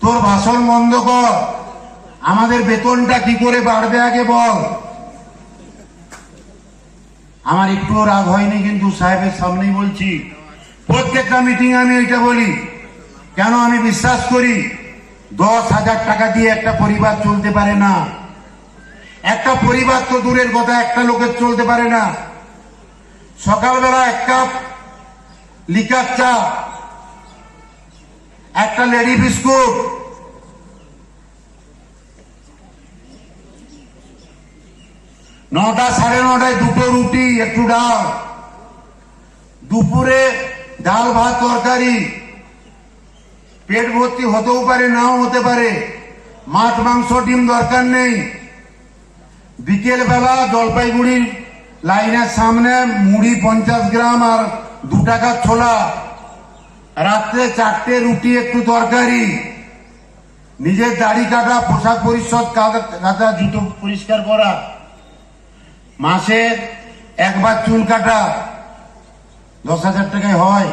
তোর ভাষণ বন্ধ কর, আমাদের বেতনটা কি করে বাড়বে আগে বল। আমার একটুও রাগ হয়নি, কিন্তু সাহেবের সামনেই বলছি, প্রত্যেকটা মিটিং আমি এটা বলি। কেন? আমি বিশ্বাস করি 10,000 টাকা দিয়ে একটা পরিবার চলতে পারে না। একটা পরিবার তো দূরের কথা, একটা লোকের চলতে পারে না। সকালবেলা 1 কাপ লিকার চা, একটা লেডি বিস্কুট, নটা 9:30 দুটো রুটি একটু ডাল, দুপুরে ডাল ভাত তরকারি, পেট ভর্তি হতেও পারে নাও হতে পারে, মাছ মাংস ডিম দরকার নেই। বিকেল বেলা জলপাইগুড়ির লাইনের সামনে মুড়ি 50 গ্রাম আর 2 টাকার ছোলা, রাত্রে 4টে রুটি একটু তরকারি, নিজের দাড়ি কাটা, পোশাক পরিচ্ছদ কাটা, জুতো পরিষ্কার করা, মাসে একবার চুল কাটা, 10,000 টাকায় হয়।